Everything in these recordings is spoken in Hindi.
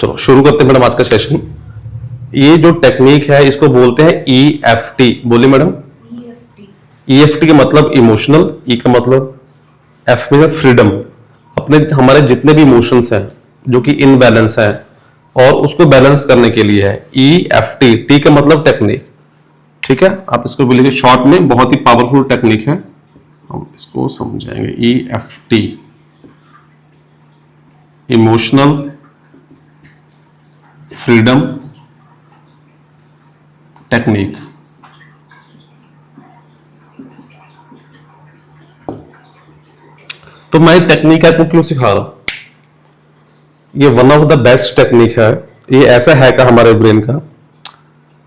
चलो शुरू करते हैं मैडम आज का सेशन। ये जो टेक्निक है इसको बोलते हैं EFT। बोलिए मैडम। EFT का मतलब इमोशनल, ई का मतलब एफ में फ्रीडम। अपने हमारे जितने भी इमोशंस हैं जो कि इनबैलेंस है और उसको बैलेंस करने के लिए है EFT। टी का मतलब टेक्निक, ठीक है। आप इसको बोलिए शॉर्ट में, बहुत ही पावरफुल टेक्निक है, हम इसको समझाएंगे। EFT emotional freedom technique. तो मैं टेक्निक आपको क्यों सिखा रहा हूं? ये one of the best technique है। ये ऐसा है का हमारे ब्रेन का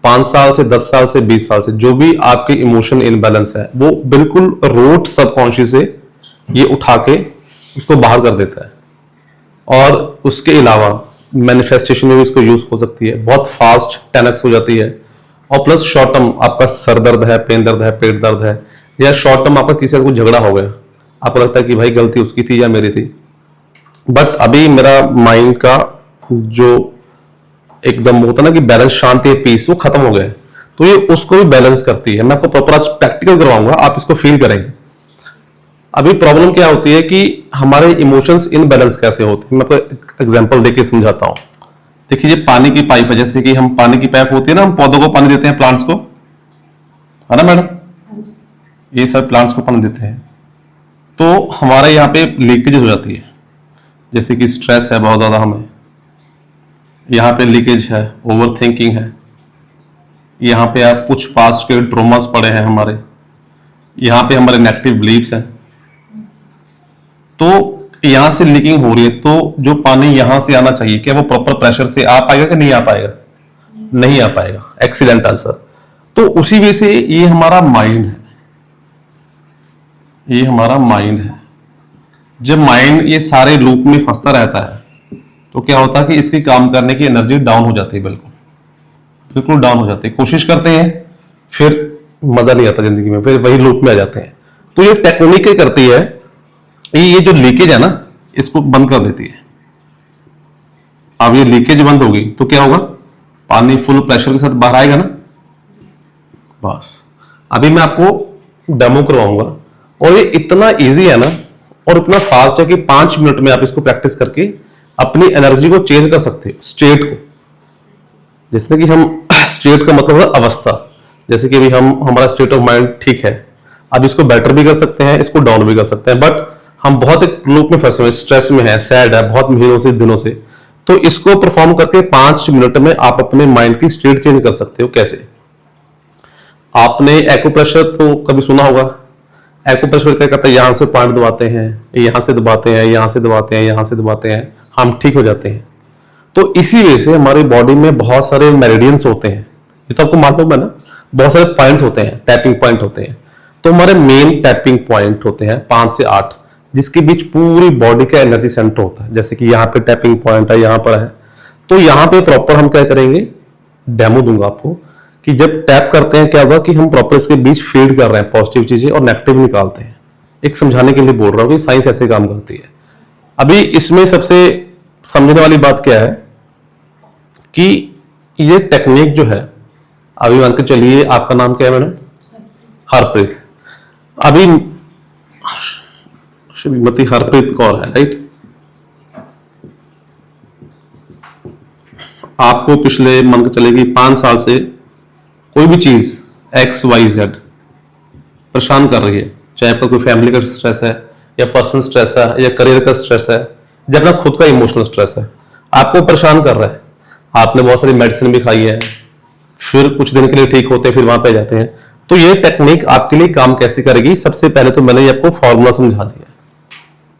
5 साल से 10 साल से 20 साल से जो भी आपके इमोशन इनबैलेंस है वो बिल्कुल रूट सबकॉन्शियस से ये उठा के उसको बाहर कर देता है। और उसके अलावा मैनिफेस्टेशन में भी इसको यूज हो सकती है, बहुत फास्ट 10x हो जाती है। और प्लस शॉर्ट टर्म आपका सर दर्द है, पेन दर्द है, पेट दर्द है, या शॉर्ट टर्म आपका किसी से कुछ झगड़ा हो गया, आपको लगता है कि भाई गलती उसकी थी या मेरी थी, बट अभी मेरा माइंड का जो एकदम होता है ना कि बैलेंस, शांति, पीस, वो खत्म हो गया है, तो ये उसको भी बैलेंस करती है। मैं आपको प्रॉपर आज प्रैक्टिकल करवाऊंगा, आप इसको फील करेंगे। अभी प्रॉब्लम क्या होती है कि हमारे इमोशंस इनबैलेंस कैसे होते हैं, मैं आपको एग्जांपल देके समझाता हूं। देखिए ये पानी की पाइप है, जैसे कि हम पानी की पाइप होती है ना, हम पौधों को पानी देते हैं, प्लांट्स को, है ना मैडम, ये सब प्लांट्स को पानी देते हैं। तो हमारे यहाँ पे लीकेज हो जाती है, जैसे कि स्ट्रेस है बहुत ज्यादा, हमें यहाँ पे लीकेज है, ओवर थिंकिंग है, यहाँ पे आप कुछ पास्ट के ट्रॉमास पड़े हैं हमारे, यहाँ पे हमारे नेगेटिव बिलीव्स हैं, तो यहां से लीकिंग हो रही है। तो जो पानी यहां से आना चाहिए, क्या वो प्रॉपर प्रेशर से आ पाएगा कि नहीं आ पाएगा? नहीं आ पाएगा। Excellent answer. तो उसी वजह से ये हमारा माइंड है, ये हमारा माइंड है। जब माइंड ये सारे लूप में फंसता रहता है तो क्या होता है कि इसकी काम करने की एनर्जी डाउन हो जाती है, बिल्कुल बिल्कुल डाउन हो जाती है। कोशिश करते हैं, फिर मजा नहीं आता जिंदगी में, फिर वही लूप में आ जाते हैं। तो ये टेक्निक करती है, ये जो लीकेज है ना इसको बंद कर देती है। अब ये लीकेज बंद होगी तो क्या होगा? पानी फुल प्रेशर के साथ बाहर आएगा ना, बस। अभी मैं आपको डेमो करवाऊंगा, और ये इतना इजी है ना और इतना फास्ट है कि 5 मिनट में आप इसको प्रैक्टिस करके अपनी एनर्जी को चेंज कर सकते हो, स्टेट को। जैसे कि हम स्टेट का मतलब है अवस्था, जैसे कि अभी हमारा स्टेट ऑफ माइंड ठीक है, अब इसको बेटर भी कर सकते हैं, इसको डाउन भी कर सकते हैं, बट हम बहुत एक लूप में फंसे हुए, स्ट्रेस में है, सैड है बहुत महीनों से, दिनों से। तो इसको परफॉर्म करके 5 मिनट में आप अपने माइंड की स्टेट चेंज कर सकते हो। कैसे? आपने एक्यूप्रेशर तो कभी सुना होगा। एक्यूप्रेशर क्या करता है, यहां से पॉइंट दबाते हैं, यहां से दबाते हैं, यहां से दबाते हैं, यहां से दबाते हैं, हम ठीक हो जाते हैं। तो इसी वजह से हमारी बॉडी में बहुत सारे मेरिडियंस होते हैं, ये तो आपको मालूम है ना, बहुत सारे पॉइंट्स होते हैं, टैपिंग पॉइंट होते हैं। तो हमारे मेन टैपिंग पॉइंट होते हैं 5 से 8, जिसके बीच पूरी बॉडी का एनर्जी सेंटर होता है। जैसे कि यहाँ पे टैपिंग पॉइंट है, यहाँ पर है, तो यहाँ पे प्रॉपर हम क्या करेंगे, डेमो दूंगा आपको कि जब टैप करते हैं क्या होगा कि हम प्रॉपर इसके बीच फीड कर रहे हैं पॉजिटिव चीजें और नेगेटिव निकालते हैं। एक समझाने के लिए बोल रहा हूँ कि साइंस ऐसे काम करती है। अभी इसमें सबसे समझने वाली बात क्या है कि ये टेक्निक जो है, अभी मान के चलिए आपका नाम क्या है मैडम? हरप्रीत। अभी श्रीमती हरप्रीत कौर है, राइट? आपको पिछले मान के चलेगी 5 साल से कोई भी चीज XYZ परेशान कर रही है, चाहे आपका कोई फैमिली का स्ट्रेस है या पर्सनल स्ट्रेस है या करियर का स्ट्रेस है या अपना खुद का इमोशनल स्ट्रेस है, आपको परेशान कर रहा है। आपने बहुत सारी मेडिसिन भी खाई है, फिर कुछ दिन के लिए ठीक होते हैं, फिर वहां पे जाते हैं। तो ये टेक्निक आपके लिए काम कैसे करेगी? सबसे पहले तो मैंने ये आपको फॉर्मूला समझा दिया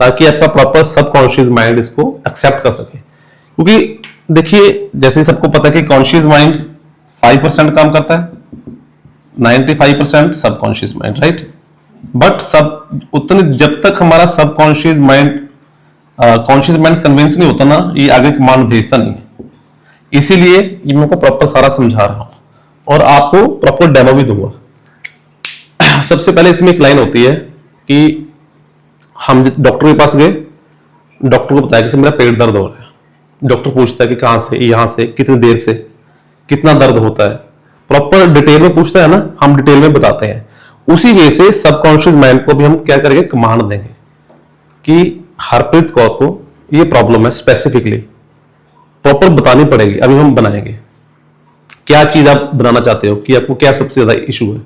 ताकि आपका प्रॉपर सबकॉन्शियस माइंड इसको एक्सेप्ट कर सके। क्योंकि देखिए, जैसे सबको पता है कि कॉन्शियस माइंड 5% काम करता है, 95% सबकॉन्शियस माइंड, राइट? बट सब उतने जब तक हमारा subconscious mind conscious mind convince नहीं होता ना, ये आगे कमांड भेजता नहीं है। इसीलिए ये मैं को प्रॉपर सारा समझा रहा हूं और आपको प्रॉपर डेमो भी दूंगा। सबसे पहले इसमें एक लाइन होती है कि हम डॉक्टर के पास गए, डॉक्टर को बताया कि मेरा पेट दर्द हो रहा है, डॉक्टर पूछता है कि कहां से, यहां से, कितनी देर से, कितना दर्द होता है, प्रॉपर डिटेल में पूछता है ना, हम डिटेल में बताते हैं। उसी वे से सबकॉन्शियस माइंड को भी हम क्या करेंगे, कमांड देंगे कि हरप्रीत कौर को ये प्रॉब्लम है, स्पेसिफिकली प्रॉपर बतानी पड़ेगी। अभी हम बनाएंगे। क्या चीज आप बनाना चाहते हो कि आपको क्या सबसे ज्यादा इशू है?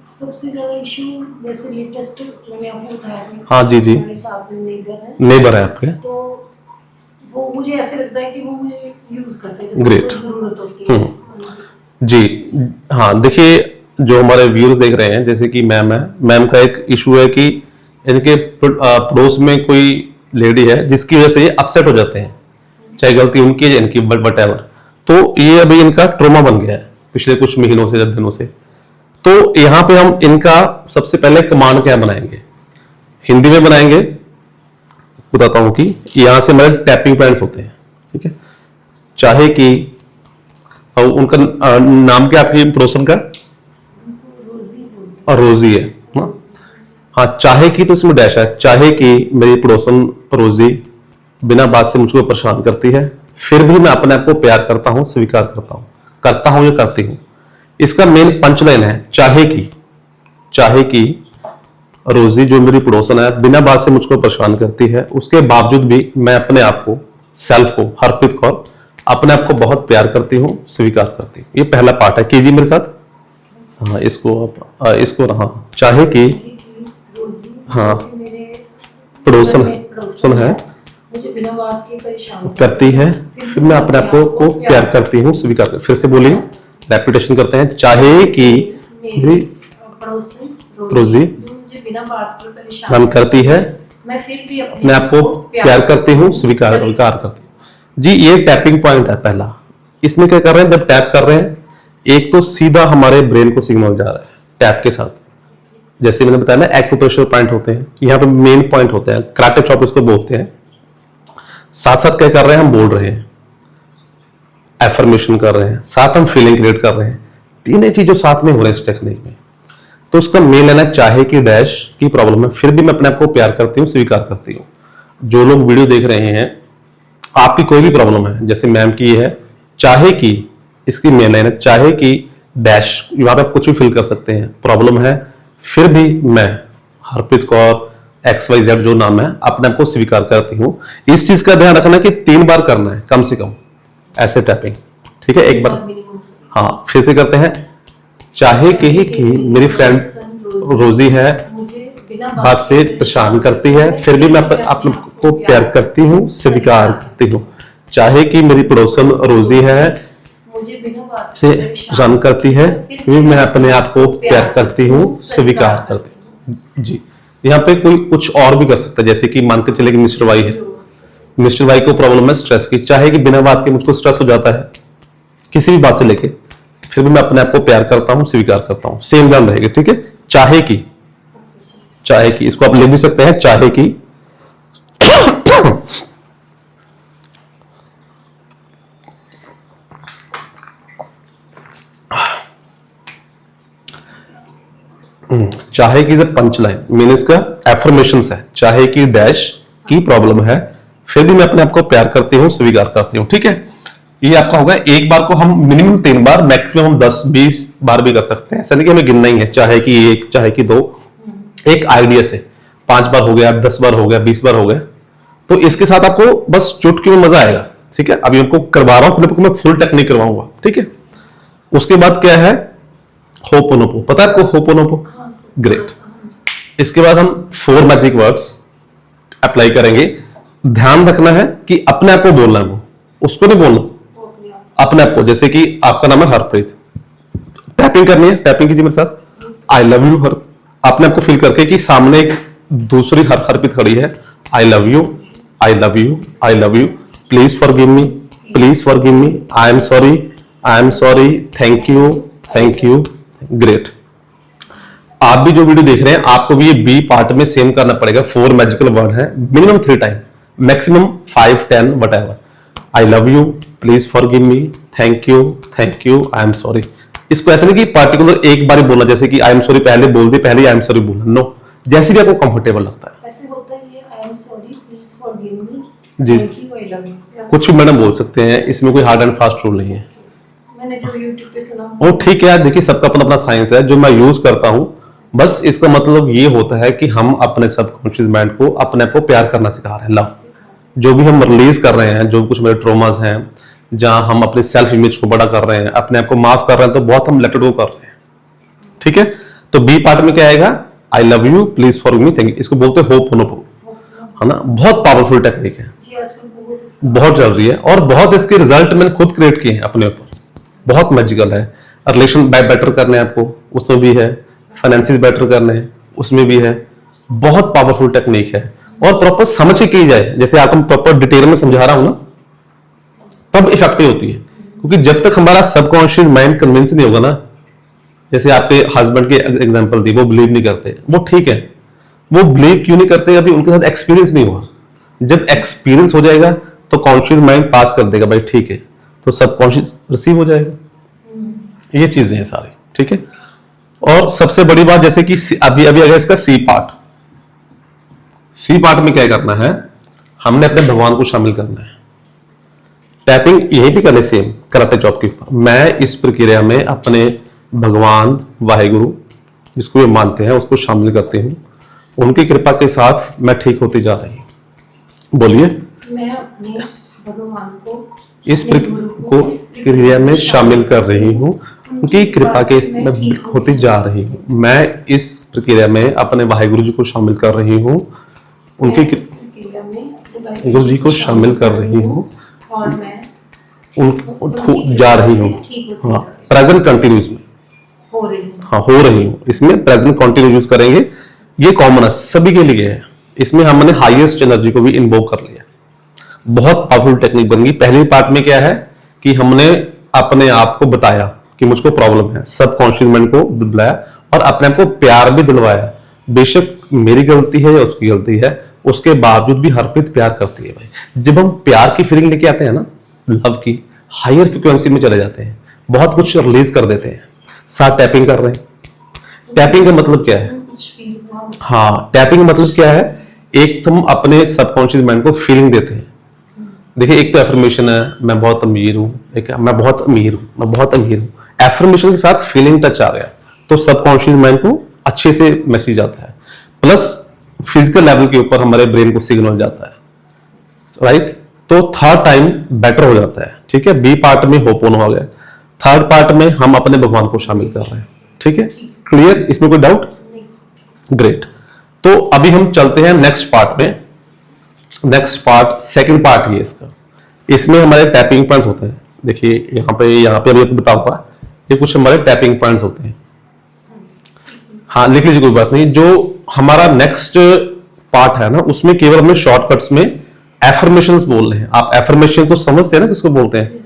सबसे ज्यादा इशू जैसे लेटेस्ट मैंने आपको बताया था। हाँ जी जी, मेरे साथ में नेबर है आपके, तो वो मुझे ऐसे लगता है कि वो मुझे यूज करते हैं जब Great. जरूरत होती है। जी हाँ, देखिए जो हमारे व्यूअर्स देख रहे हैं, जैसे कि मैम है, मैम का एक इशू है कि इनके पड़ोस में कोई लेडी है जिसकी वजह से ये अपसेट हो जाते हैं, चाहे गलती उनकी है इनकी, बट एवर। तो ये अभी इनका ट्रोमा बन गया है पिछले कुछ महीनों से या दिनों से। तो यहां पे हम इनका सबसे पहले कमांड क्या बनाएंगे, हिंदी में बनाएंगे। बताता हूं कि यहां से हमारे टैपिंग पॉइंट्स होते हैं, ठीक है। चाहे कि उनका नाम क्या आपकी पड़ोसन का? और रोजी है ना? हाँ, चाहे कि तो इसमें डैश है। चाहे कि मेरी पड़ोसन रोजी बिना बात से मुझको परेशान करती है, फिर भी मैं अपने आप को प्यार करता हूं, स्वीकार करता हूं या करती हूं। इसका मेन पंचलाइन है चाहे कि रोजी जो मेरी पड़ोसन है बिना बात से मुझको परेशान करती है, उसके बावजूद भी मैं अपने आप को, सेल्फ को, हरप्रीत कौर अपने आप को बहुत प्यार करती हूँ, स्वीकार करती हूँ। ये पहला पार्ट है, कीजिए मेरे साथ। हाँ, इसको हाँ, चाहे कि हाँ पड़ोसन है मुझे बिना बात के परेशान करती है, फिर मैं अपने आप को प्यार करती हूँ, स्वीकार करती हूँ। फिर से बोलिए, रेपिटेशन करते हैं। चाहे कि मेरी रोजी मुझे बिना बात के परेशान करती है, मैं फिर भी अपने आप को प्यार करती हूँ, स्वीकार करती हूँ। जी, ये टैपिंग पॉइंट है पहला। इसमें क्या कर रहे हैं, जब टैप कर रहे हैं, एक तो सीधा हमारे ब्रेन को सिग्नल जा रहा है टैप के साथ। जैसे मैंने बताया ना, एक्यूप्रेशर पॉइंट होते हैं, यहाँ पे मेन पॉइंट होते हैं, कराटे चॉप इसको बोलते हैं। साथ साथ क्या कर रहे हैं, हम बोल रहे हैं, एफर्मेशन कर रहे हैं, साथ हम फीलिंग क्रिएट कर रहे हैं। तीनों चीजों साथ में हो रहे हैं इस टेक्निक में। तो उसका मेन लेना, चाहे कि डैश की प्रॉब्लम है, फिर भी मैं अपने आप को प्यार करती हूँ, स्वीकार करती हूँ। जो लोग वीडियो देख रहे हैं, आपकी कोई भी प्रॉब्लम है, जैसे मैम की है, चाहे कि इसकी मेन लाइन है, चाहे कि डैश, वहां पे आप कुछ भी फिल कर सकते हैं, प्रॉब्लम है, फिर भी मैं हरप्रीत कौर XYZ जो नाम है अपने आप को स्वीकार करती हूँ। इस चीज का ध्यान रखना कि 3 बार करना है कम से कम, ऐसे टैपिंग, ठीक है। एक बार हाँ, फिर से करते हैं। चाहे कि मेरी फ्रेंड रोजी है, बात से परेशान करती है, फिर भी मैं अपने को प्यार करती हूँ, स्वीकार करती हूँ। चाहे कि मेरी पड़ोसन रोजी है, से परेशान करती है, फिर भी मैं अपने आप को प्यार करती हूँ, स्वीकार करती हूँ। जी, यहाँ पे कोई कुछ और भी कर सकता है, जैसे कि मान के चले कि मिस्टर वाई है, मिस्टर वाई को प्रॉब्लम है स्ट्रेस की। चाहे कि बिना बात के मुझको स्ट्रेस हो जाता है किसी भी बात से लेके, फिर भी मैं अपने आप को प्यार करता हूं, स्वीकार करता हूं। सेम ध्यान रहेगी, ठीक है। चाहे कि इसको आप लिख भी सकते हैं, चाहे कि चाहे कि पंच लाइन मीन इसका एफर्मेशंस है, चाहे कि डैश की प्रॉब्लम है, फिर भी मैं अपने आप को प्यार करती हूँ, स्वीकार करती हूँ, ठीक है। ये आपका होगा। एक बार को हम मिनिमम 3 बार, मैक्सिमम हम 10-20 बार भी कर सकते हैं, ऐसा नहीं कि हमें गिनना ही है। चाहे कि 1, चाहे कि 2, एक आइडिया से 5 बार हो गया, 10 बार हो गया, 20 बार हो गया, तो इसके साथ आपको बस चुटकी में मजा आएगा, ठीक है। अभी आपको करवा रहा हूं, फिर आपको मैं फुल टेक्निक करवाऊंगा, ठीक है। उसके बाद क्या है, होपोनोपो, पता है आपको होपोनोपो? ग्रेट। इसके बाद हम 4 मैजिक वर्ड्स अप्लाई करेंगे। ध्यान रखना है कि अपने आप को बोलना है, वो उसको नहीं बोलना, अपने आप को। जैसे कि आपका नाम है हरप्रीत, टैपिंग करनी है, टैपिंग कीजिए मेरे साथ। आई लव यू हर, अपने आप को फील करके कि सामने एक दूसरी हरप्रीत खड़ी है। आई love you, I love you, I love you, please forgive me, please forgive me, I am sorry, thank you, great. आप भी जो वीडियो देख रहे हैं, आपको भी ये बी पार्ट में सेम करना पड़ेगा। 4 मैजिकल वर्ड है, minimum 3 time, maximum 5, 10 whatever. I love you, please forgive me, thank you, I am sorry. इसको ऐसा नहीं कि पार्टिकुलर एक बार ही बोलना, जैसे कि आई एम सॉरी पहले बोल दी, पहले आई एम सॉरी बोलना, नो, जैसे भी आपको कंफर्टेबल लगता है। ऐसे होता है ये I am sorry, please forgive me. जी। Thank you, I love you. कुछ भी मैडम बोल सकते हैं, इसमें कोई हार्ड एंड फास्ट रूल नहीं है। मैंने जो YouTube पे सुना वो ठीक है यार, देखिए सबका अपना अपना साइंस है, जो मैं यूज करता हूँ बस इसका मतलब ये होता है कि हम अपने सबकॉन्शियस माइंड को अपने आप को प्यार करना सिखा रहे हैं। लव जो भी हम रिलीज कर रहे हैं, जो कुछ मेरे ट्रोमास हैं, जहां हम अपने सेल्फ इमेज को बड़ा कर रहे हैं, अपने आप को माफ कर रहे हैं, तो बहुत हम लेट इट गो कर रहे हैं। ठीक है, तो बी पार्ट में क्या आएगा? आई love you, please forgive me, thank you. इसको बोलते हैं होपोनोपो, है ना? बहुत पावरफुल टेक्निक है, जी आजकल बहुत चल रही है, और बहुत इसके रिजल्ट मैंने खुद क्रिएट किए हैं अपने ऊपर। बहुत मैजिकल है। रिलेशन बेटर करने हैं आपको, उसमें भी है। फाइनेंसिस बेटर करने हैं, उसमें भी है। बहुत पावरफुल टेक्निक है, और प्रॉपर समझ के की जाए, जैसे आपको प्रॉपर डिटेल में समझा रहा हूं ना, तब इफेक्टिव होती है। क्योंकि जब तक हमारा सबकॉन्शियस माइंड कन्विंस नहीं होगा ना, जैसे आपके हस्बैंड के एग्जांपल दी, वो बिलीव नहीं करते, वो ठीक है, वो बिलीव क्यों नहीं करते? अभी उनके साथ एक्सपीरियंस नहीं हुआ। जब एक्सपीरियंस हो जाएगा तो कॉन्शियस माइंड पास कर देगा, भाई ठीक है, तो सबकॉन्शियस रिसीव हो जाएगा। ये चीजें हैं सारी, ठीक है। और सबसे बड़ी बात, जैसे कि अभी अभी अगर इसका सी पार्ट, सी पार्ट में क्या करना है, हमने अपने भगवान को शामिल करना है। टैपिंग यही भी करने सेम कराटे चॉप के ऊपर। मैं इस प्रक्रिया में अपने भगवान वाहेगुरु जिसको वे मानते हैं उसको शामिल करते हूँ। उनकी कृपा के साथ मैं ठीक होती जा रही हूँ। बोलिए। मैं अपने भगवान को इस प्रक्रिया में शामिल कर रही हूँ, उनकी कृपा के मैं होती जा रही हूँ। मैं इस प्रक्रिया में अपने वाहेगुरु जी को शामिल कर रही हूँ, उनकी गुरु जी को शामिल कर रही हूँ, और मैं उनको जा रही हूँ। हाँ, प्रेजेंट कंटिन्यूस में हो रही हूँ। हाँ, हो रही हूँ। इसमें प्रेजेंट कंटिन्यूस यूज करेंगे, ये कॉमन है, सभी के लिए है। इसमें हमने हाईएस्ट एनर्जी को भी इन्वोक कर लिया। बहुत पावरफुल टेक्निक बन गई। पहले पार्ट में क्या है कि हमने अपने आप को बताया कि मुझको प्रॉब्लम है, सबकॉन्शियस माइंड को बुलाया और अपने आप को प्यार भी दिलवाया। बेशक मेरी गलती है या उसकी गलती है, उसके बावजूद भी हरप्रीत प्यार करती है भाई। जब हम प्यार की फीलिंग लेके आते हैं ना, लव की, हायर फ्रिक्वेंसी में चले जाते हैं, बहुत कुछ रिलीज कर देते हैं। साथ टैपिंग कर रहे हैं। टैपिंग का मतलब क्या है? हाँ, टैपिंग का मतलब क्या है? एक तुम अपने सबकॉन्शियस माइंड को फीलिंग देते हैं। देखिए, एक तो एफर्मेशन है, मैं बहुत अमीर हूं, एक मैं बहुत अमीर हूं, मैं बहुत अमीर हूं। एफर्मेशन के साथ फीलिंग टच आ गया तो सबकॉन्शियस माइंड को अच्छे से मैसेज आता है, प्लस फिजिकल लेवल के ऊपर हमारे ब्रेन को सिग्नल जाता है, राइट? तो थर्ड टाइम बेटर हो जाता है। ठीक है, बी पार्ट में होपोनो हो गया। थर्ड पार्ट में हम अपने भगवान को शामिल कर रहे हैं। ठीक है, क्लियर? इसमें कोई डाउट? ग्रेट। तो अभी हम चलते हैं नेक्स्ट पार्ट में। नेक्स्ट पार्ट, सेकंड पार्ट ये इसका। इसमें हमारे टैपिंग पॉइंट्स होते हैं। देखिए यहाँ पे अभी आपको बताऊंगा, ये कुछ हमारे टैपिंग पॉइंट्स होते हैं। हाँ, लिख लीजिए, कोई बात नहीं। जो हमारा नेक्स्ट पार्ट है ना, उसमें केवल हमने शॉर्टकट्स में एफर्मेशंस बोल रहे हैं। आप एफर्मेशन को समझते हैं ना, किसको बोलते हैं?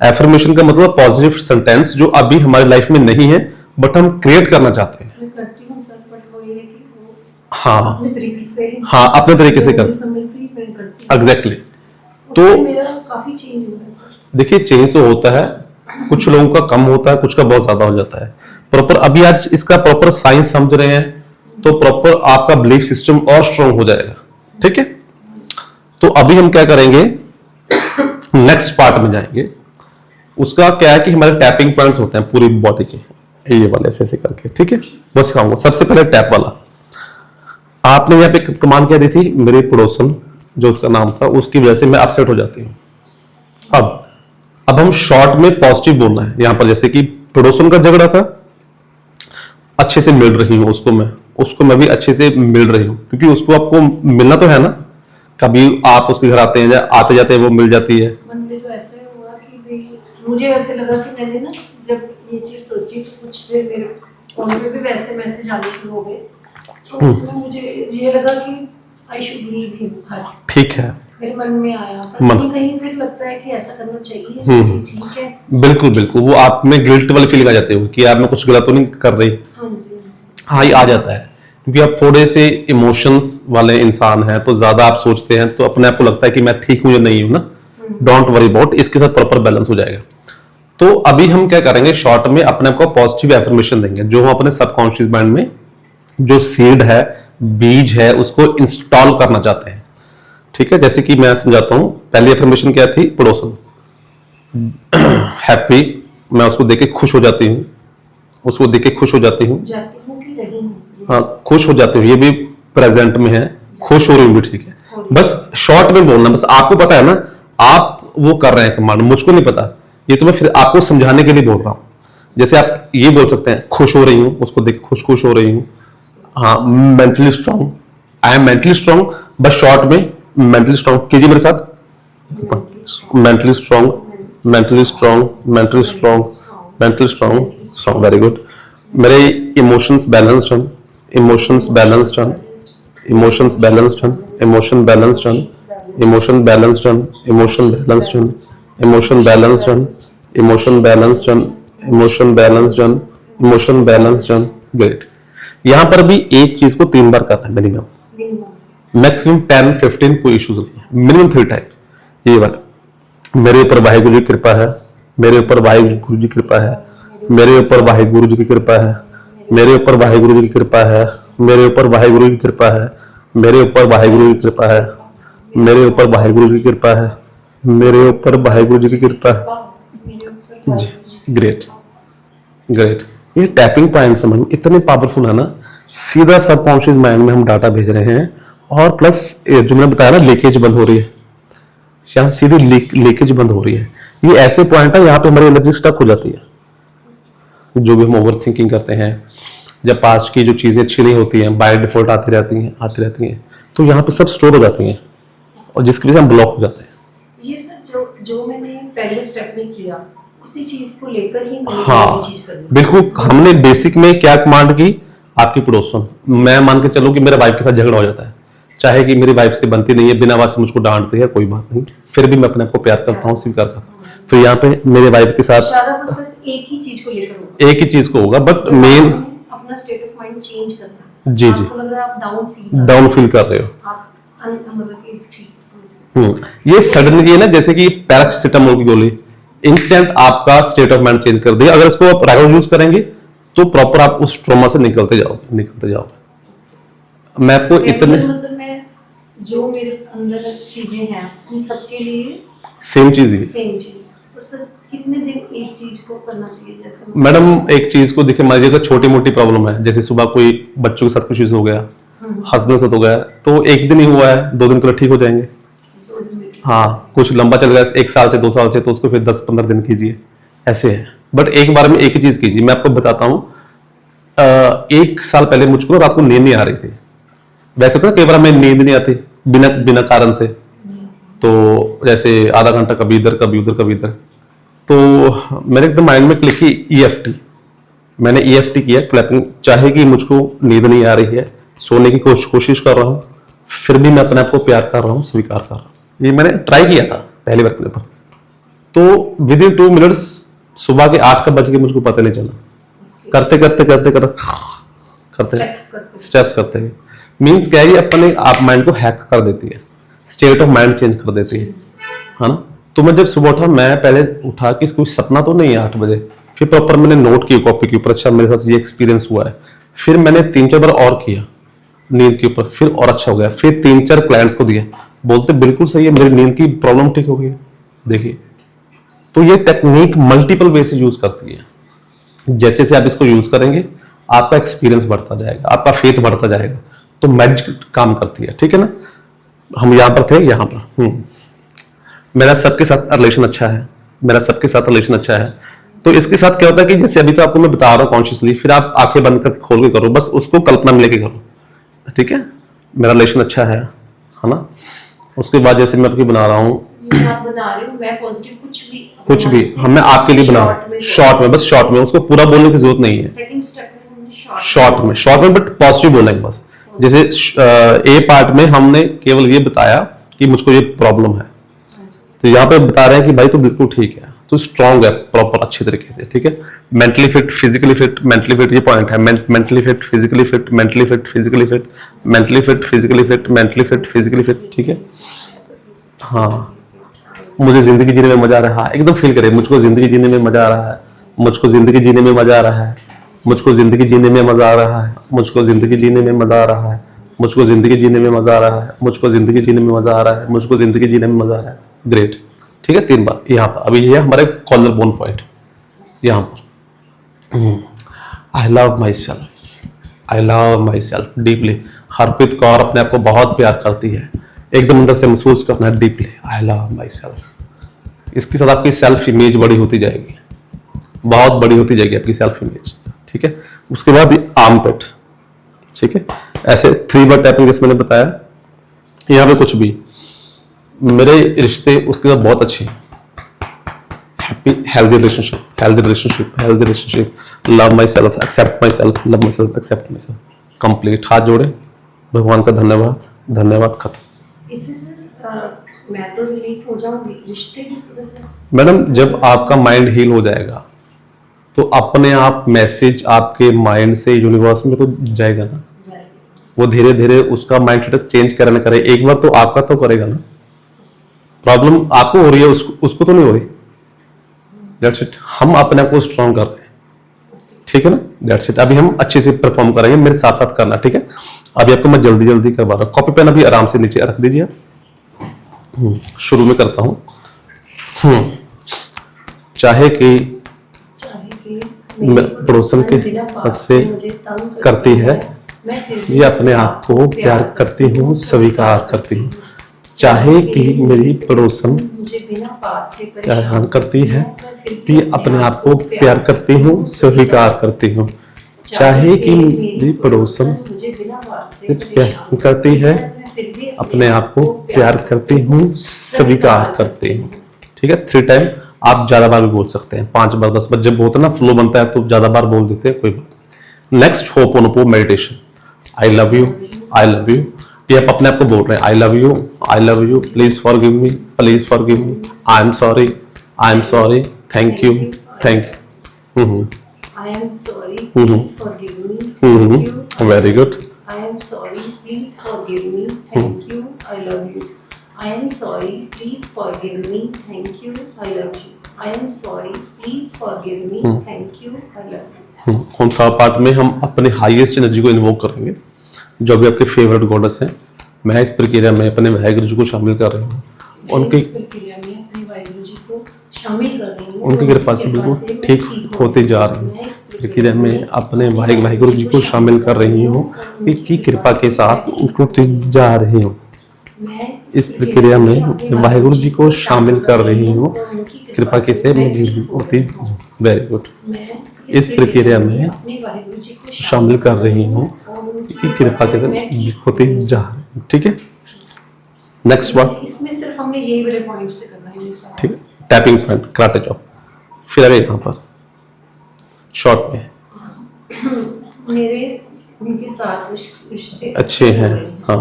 एफर्मेशन का मतलब पॉजिटिव सेंटेंस जो अभी हमारी लाइफ में नहीं है बट हम क्रिएट करना चाहते हैं। मैं करती हूँ सर, बट वो ये है कि वो हाँ, अपने तरीके से, हाँ, अपने तरीके से कर, समझती मैं करती हूँ। एग्जैक्टली। तो तो मेरा काफी चेंज हुआ है सर। देखिए, चेंज तो होता है, कुछ लोगों का कम होता है, कुछ का बहुत ज्यादा हो जाता है। प्रॉपर अभी आज इसका प्रॉपर साइंस समझ रहे हैं तो प्रॉपर आपका बिलीफ सिस्टम और स्ट्रांग हो जाएगा। ठीक है, तो अभी हम क्या करेंगे, नेक्स्ट पार्ट में जाएंगे। उसका क्या है कि हमारे टैपिंग पॉइंट्स होते हैं पूरी बॉडी के, ये वाले ऐसे ऐसे करके। ठीक है, वो सिखाऊंगा। सबसे पहले टैप वाला, आपने यहाँ पे कमांड क्या दी थी, मेरे पड़ोसन जो उसका नाम था, उसकी वजह से मैं अपसेट हो जाती हूँ। अब हम शॉर्ट में पॉजिटिव बोलना है यहाँ पर। जैसे कि पड़ोसन का झगड़ा था, अच्छे से मिल रही हूँ उसको मैं भी अच्छे से मिल रही हूँ, क्योंकि उसको आपको मिलना तो है ना। कभी आप उसके घर आते हैं, आते जाते हैं, वो मिल जाती है। मन में जो ऐसे हुआ कि मुझे ऐसे लगा कि मैंने ना जब ये चीज सोची तो कुछ देर मेरे फोन में भी वैसे मैसेज आने शुरू हो गए, तो उसमें मुझे ये लगा कि आई शुड लीव हिम। ठीक है, मेरे मन में आया, पर कहीं फिर लगता है कि ऐसा करना चाहिए। जी ठीक है, बिल्कुल बिल्कुल। वो आप में गिल्ट वाली फीलिंग आ जाती है कि यार मैं कुछ गलत तो नहीं कर रही। हाँ जी, हाँ, ये आ जाता है क्योंकि आप थोड़े से इमोशंस वाले इंसान हैं, तो ज्यादा आप सोचते हैं, तो अपने आप को लगता है कि मैं ठीक हूं या नहीं हूं ना। डोंट वरी अबाउट, इसके साथ प्रॉपर बैलेंस हो जाएगा। तो अभी हम क्या करेंगे, शॉर्ट में अपने आप को पॉजिटिव एफर्मेशन देंगे, जो हम अपने सबकॉन्शियस माइंड में जो सीड है, बीज है, उसको इंस्टॉल करना चाहते हैं। ठीक है, जैसे कि मैं समझाता हूं। पहली अफर्मेशन क्या थी? पड़ोसन, हैप्पी, मैं उसको देख के खुश हो जाती हूँ, उसको देख के खुश हो जाती हूँ। जाती हूँ कि रही हूँ? हाँ, खुश हो जाती हूँ, ये भी प्रेजेंट में है, खुश हो रही हूँ भी ठीक है। बस शॉर्ट में बोलना, बस आपको पता है ना, आप वो कर रहे हैं कमांड, मुझको नहीं पता, ये तो मैं फिर आपको समझाने के लिए बोल रहा हूँ। जैसे आप ये बोल सकते हैं, खुश हो रही हूँ, उसको देख खुश खुश हो रही हूँ। हाँ, mentally strong, I am mentally strong, बस शॉर्ट में मेंटली स्ट्रांग कीजिए मेरे साथ। Mentally strong, mentally strong, mentally strong, mentally strong, strong, very good. मेरे इमोशंस बैलेंस्ड हैं, इमोशंस बैलेंस्ड हैं, इमोशंस बैलेंस्ड हैं, इमोशन बैलेंस्ड हैं, इमोशन बैलेंस्ड हैं, इमोशन बैलेंस्ड हैं, इमोशन बैलेंस्ड हैं, इमोशन बैलेंस्ड हैं, इमोशन बैलेंस्ड हैं, इमोशन बैलेंस्ड हैं। ग्रेट। यहां पर भी एक चीज को 3 बार करना है मिनिमम, मैक्सिमम 10-15 कोई इश्यूज नहीं है, मिनिमम 3 टाइम्स। ये बात, मेरे ऊपर वाहिगुरु जी की कृपा है, मेरे ऊपर वाहिगुरु जी की कृपा है, मेरे ऊपर वाहिगुरु जी की कृपा है, मेरे ऊपर वाहिगुरु जी की कृपा है, मेरे ऊपर वाहिगुरु जी की कृपा है, मेरे ऊपर वाहिगुरु जी की कृपा है, मेरे ऊपर वाहिगुरु जी की कृपा है, मेरे ऊपर वाहिगुरु जी की कृपा है। Great, great. ये टैपिंग पॉइंट समझ इतने पावरफुल है ना, सीधा सबकॉन्शियस माइंड में हम डाटा भेज रहे हैं। और प्लस जो मैंने बताया ना, लीकेज बंद हो रही है, यहाँ से सीधी लीकेज बंद हो रही है। ये ऐसे पॉइंट है, यहाँ पे हमारी एनर्जी स्टक हो जाती है। जो भी हम ओवर थिंकिंग करते हैं, जब पास्ट की जो चीजें अच्छी नहीं होती हैं, बाय डिफॉल्ट आती रहती हैं, तो यहाँ पे सब स्टोर हो जाती हैं, और जिसकी वजह से हम ब्लॉक हो जाते हैं। ये सर जो मैंने पहले स्टेप में किया, उसी चीज को लेकर ही मैंने हाँ, ये चीज करनी। बिल्कुल। हमने बेसिक में क्या कमांड की? आपकी पड़ोसन, मैं मान के चलो कि मेरे वाइफ के साथ झगड़ा हो जाता है, चाहे कि मेरी वाइफ से बनती नहीं है, बिना बात से मुझको डांटती है, कोई बात नहीं, फिर भी मैं अपने आप को प्यार करता हूँ, स्वीकार करता हूँ। फिर यहाँ पे मेरे वाइफ के साथ सारा प्रोसेस एक ही चीज को लेकर होगा, एक ही चीज को होगा, बट मेन अपना स्टेट ऑफ माइंड चेंज करना है। जी जी, आपको लग रहा है आप डाउन फील कर रहे हो, आप मतलब कि ठीक समझ। ये सडनली है ना, जैसे कि पैरासिटामोल की गोली इंस्टेंट आपका स्टेट ऑफ माइंड चेंज कर देगा। अगर इसको आप रेगुलर यूज करेंगे तो प्रॉपर आप उस ट्रॉमा से निकलते जाओगे। मैं आपको इतने मतलब मैं जो मेरे अंदर चीजें हैं उन सबके लिए सेम चीज ही, सेम चीज। और सर कितने दिन एक चीज को करना चाहिए? जैसे मैडम एक चीज को देखिए, मान लीजिए अगर छोटी मोटी प्रॉब्लम है, जैसे सुबह कोई बच्चों के साथ कुछ इशू हो गया, हस्बैंड के साथ हो गया, तो एक दिन ही हुआ है, 2 दिन के लिए ठीक हो जाएंगे। 2 दिन में हाँ, कुछ लंबा चल गया 1 साल से 2 साल से, तो उसको फिर 10-15 दिन कीजिए, ऐसे है। बट एक बार में एक ही चीज कीजिए। मैं आपको बताता हूँ, 1 साल पहले मुझको रात को नींद नहीं आ रही थी। वैसे तो कई बार हमें नींद नहीं आती बिना कारण से, तो जैसे आधा घंटा कभी इधर कभी उधर कभी इधर, तो मेरे एकदम माइंड में क्लिक की EFT। मैंने EFT किया, क्लैपिंग, चाहे कि मुझको नींद नहीं आ रही है, सोने की कोशिश कर रहा हूँ, फिर भी मैं अपने आप को प्यार कर रहा हूँ, स्वीकार कर रहा हूँ। ये मैंने ट्राई किया था पहली बार अपने पर, तो विद इन 2 मिनट्स सुबह के 8 कब बज गए मुझको पता नहीं चला। करते स्टेप्स करते हुए मीन्स क्या है, अपने आप माइंड को हैक कर देती है, स्टेट ऑफ माइंड चेंज कर देती है ना। तो मैं जब सुबह उठा, मैं पहले उठा कि कोई सपना तो नहीं है 8 बजे, फिर प्रॉपर मैंने नोट किया कॉपी के ऊपर, अच्छा मेरे साथ ये एक्सपीरियंस हुआ है। फिर मैंने 3-4 बार और किया नींद के ऊपर, फिर और अच्छा हो गया। फिर 3-4 क्लाइंट्स को दिया, बोलते बिल्कुल सही है, मेरी नींद की प्रॉब्लम ठीक हो गई। देखिए, तो ये टेक्निक मल्टीपल वे से यूज करती है। जैसे जैसे आप इसको यूज करेंगे, आपका एक्सपीरियंस बढ़ता जाएगा, आपका फेथ बढ़ता जाएगा, तो मैजिक काम करती है। ठीक है ना। हम यहाँ पर थे, यहाँ पर मेरा सबके साथ रिलेशन अच्छा है, मेरा सबके साथ रिलेशन अच्छा है। तो इसके साथ क्या होता है कि जैसे अभी तो आपको मैं बता रहा हूँ कॉन्शियसली, फिर आप आंखें बंद कर खोल के करो, बस उसको कल्पना में लेके करो। ठीक है, मेरा रिलेशन अच्छा है ना। उसके बाद जैसे मैं आपकी बना रहा हूँ, आप बना रहे हो, मैं पॉजिटिव कुछ भी मैं आपके लिए बना रहा हूँ, शॉर्ट में, बस शॉर्ट में, उसको पूरा बोलने की जरूरत नहीं है। सेकंड स्टेप में शॉर्ट में बट पॉजिटिव बोलना है बस। जैसे ए पार्ट में हमने केवल ये बताया कि मुझको ये प्रॉब्लम है, तो यहाँ पे बता रहे हैं कि भाई तो बिल्कुल ठीक है, तो स्ट्रांग है प्रॉपर अच्छी तरीके से। ठीक है, mentally fit, physically fit, mentally fit, ये पॉइंट है। Mentally fit, physically fit, mentally fit, physically fit, mentally fit, physically fit, mentally fit, physically fit. ठीक है, हाँ, मुझे जिंदगी जीने में मजा आ रहा है, एकदम फील करें, मुझको जिंदगी जीने में मजा आ रहा है, मुझको जिंदगी जीने में मजा आ रहा है, मुझको जिंदगी जीने में मजा आ रहा है, मुझको जिंदगी जीने में मजा आ रहा है, मुझको जिंदगी जीने में मजा आ रहा है, मुझको जिंदगी जीने में मजा आ रहा है, मुझको जिंदगी जीने में मजा आ रहा है। ग्रेट, ठीक है, 3 बार यहाँ पर। अभी ये हमारे कॉलर बोन पॉइंट यहाँ पर। I love my self, I love my self deeply. Harpreet Kaur अपने आप को बहुत प्यार करती है, एकदम अंदर से महसूस करना है deeply, I love my self. इसके साथ आपकी सेल्फ इमेज बड़ी होती जाएगी, बहुत बड़ी होती जाएगी आपकी सेल्फ इमेज, ठीक है। उसके बाद आर्म पिट, ठीक है, ऐसे 3 बार टैपिंग जैसे मैंने बताया। यहाँ पे कुछ भी, मेरे रिश्ते उसके साथ बहुत अच्छे हैं, happy healthy relationship, healthy relationship, healthy relationship, love myself, accept myself, love myself, accept myself, complete. हाथ जोड़े, भगवान का धन्यवाद, धन्यवाद, खत्म। इससे सर मैं तो रिलीफ हो जाऊंगी, रिश्ते भी सुधर। मैडम जब आपका माइंड हील हो जाएगा तो अपने आप मैसेज आपके माइंड से यूनिवर्स में तो जाएगा ना, वो धीरे धीरे उसका माइंड सेटअप चेंज करे ना करे, एक बार तो आपका तो करेगा ना। प्रॉब्लम आपको हो रही है, उसको तो नहीं हो रही। दैट्स इट, हम अपने आप को स्ट्रॉन्ग कर रहे हैं, ठीक है ना। दैट्स इट, अभी हम अच्छे से परफॉर्म करेंगे, मेरे साथ साथ करना, ठीक है। अभी आपको मैं जल्दी जल्दी करवा रहा हूँ, कॉपी पेन अभी आराम से नीचे रख दीजिए। शुरू में करता हूँ। चाहे कि पड़ोसन के हद से करती है, ये अपने आप को प्यार करती हूँ, स्वीकार करती हूँ। चाहे कि मेरी पड़ोसन प्यार करती है, ये अपने आप को प्यार करती हूँ, स्वीकार करती हूँ। चाहे कि मेरी पड़ोसन प्यार करती है, अपने आप को प्यार करती हूँ, स्वीकार करती हूँ, ठीक है। 3 टाइम आप ज्यादा बार भी बोल सकते हैं, 5 बार 10 बार, जब होता है ना फ्लो बनता है तो ज्यादा बार बोल देते हैं, कोई बात। Next ho'oponopono meditation, I love you, I love you, ये आप अपने आप को बोल रहे हैं, I love you, I love you, please forgive me, please forgive me, I am sorry, I am sorry, thank you, thank you, I am sorry, please forgive me, thank you, very good, I am sorry, please forgive me, thank you, I love you. I am sorry, please forgive me, thank you, I love you. I am sorry, please forgive me, thank you, I love you. हम थर्ड पार्ट में हम अपने हाईएस्ट एनर्जी को इन्वोक करेंगे, जो भी आपके फेवरेट गॉडेस हैं। मैं इस प्रक्रिया में अपने वाहिगुरु जी को शामिल कर रही हूँ, उनकी इस प्रक्रिया में अपने वाहिगुरु जी को शामिल कर रही हूँ, उनकी कृपा से बिल्कुल ठीक होते जा रही हूँ। प्रक्रिया में अपने वाहिगुरु जी को शामिल कर रही हूँ, की कृपा के साथ उठती जा रही हूँ। इस प्रक्रिया में वाहिगुरु जी को शामिल कर रही हूँ, कृपा के से होती। वेरी गुड, इस प्रक्रिया में शामिल कर रही हूँ, कृपा के से होती जा रही हूँ, ठीक है। नेक्स्ट वर्ड, इसमें सिर्फ हमने यही वाले पॉइंट से करना है, ठीक है। Tapping point, karate chop. फिर अरे यहाँ पर शॉर्ट में मेरे उनके साथ रिश्ते अच्छे हैं, हाँ,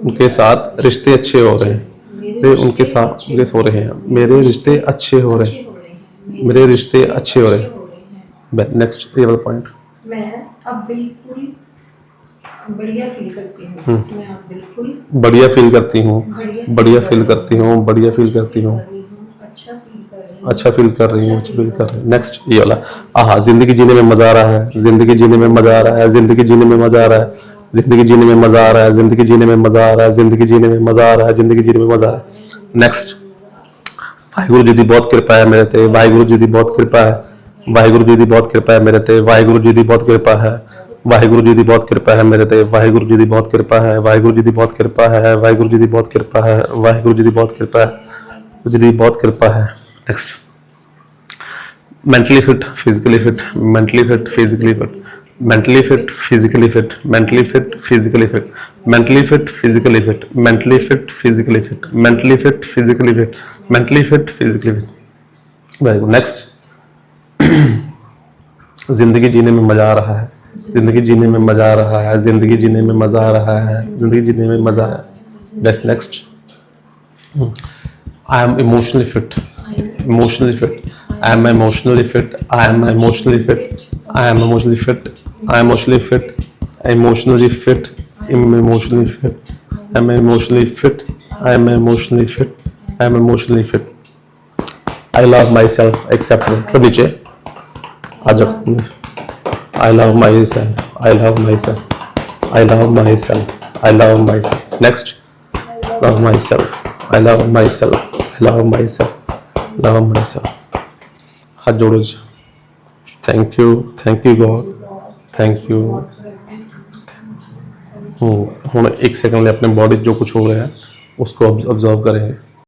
उनके साथ रिश्ते अच्छे हो रहे हैं, मेरे उनके साथ रिश्ते हो रहे हैं, मेरे रिश्ते अच्छे हो रहे हैं, मेरे रिश्ते अच्छे हो रहे हैं। नेक्स्ट ये वाला पॉइंट, मैं अब बिल्कुल बढ़िया फील करती हूँ, मैं अब बिल्कुल बढ़िया फील करती हूँ, बढ़िया फील करती हूँ, बढ़िया फील करती हूँ, अच्छा फील कर रही हूँ, अच्छा फील कर रही हूँ, अच्छा फील कर रही हूँ। नेक्स्ट ये वाला, आहा, जिंदगी जीने में मजा आ रहा है, जिंदगी जीने में मजा आ रहा है, जिंदगी जीने में मजा आ रहा है, जिंदगी जीने में मजा आ रहा है, जिंदगी जीने में मजा आ रहा है, जिंदगी जीने में मजा आ रहा है, जिंदगी जीने में मजा आ रहा है। नेक्स्ट, वाहिगुरु जी दी बहुत कृपा है मेरे ते, वाहिगुरु जी दी बहुत कृपा है, वाहिगुरु जी दी बहुत कृपा है मेरे ते, वाहिगुरु जी दी बहुत कृपा है, वाहिगुरु जी दी बहुत कृपा है मेरे ते, वाहिगुरु जी दी बहुत कृपा है, वाहिगुरु जी दी बहुत कृपा है, वाहिगुरु जी दी बहुत कृपा है, वाहिगुरु जी दी बहुत कृपा है, जी दी बहुत कृपा है। Next, mentally fit, physically fit, mentally fit, physically fit, mentally fit, physically fit, mentally fit, physically fit, mentally fit, physically fit, mentally fit, physically fit, mentally fit, physically fit, mentally fit, physically fit. Very good. Next, जिंदगी जीने में मजा आ रहा है, जिंदगी जीने में मजा आ रहा है, जिंदगी जीने में मजा आ रहा है, जिंदगी जीने में मजा आ रहा है। That's next. I am emotionally fit, emotionally fit. I am emotionally fit. I am emotionally fit. I am emotionally fit. I am emotionally fit. Emotionally fit. I am emotionally fit. I am emotionally fit. I am emotionally fit. I am emotionally fit. I love myself. Accept me. तो नीचे आ जाओ। I love myself. I love myself. I love myself. I love myself. Next. Love myself. I love myself. I love myself. Love myself. हाथ जोड़ो जी. Thank you. Thank you God. Thank you. ਹੁਣ 1 सेकंड लिए अपने बॉडी जो कुछ हो रहा है उसको ऑब्जर्व करेंगे.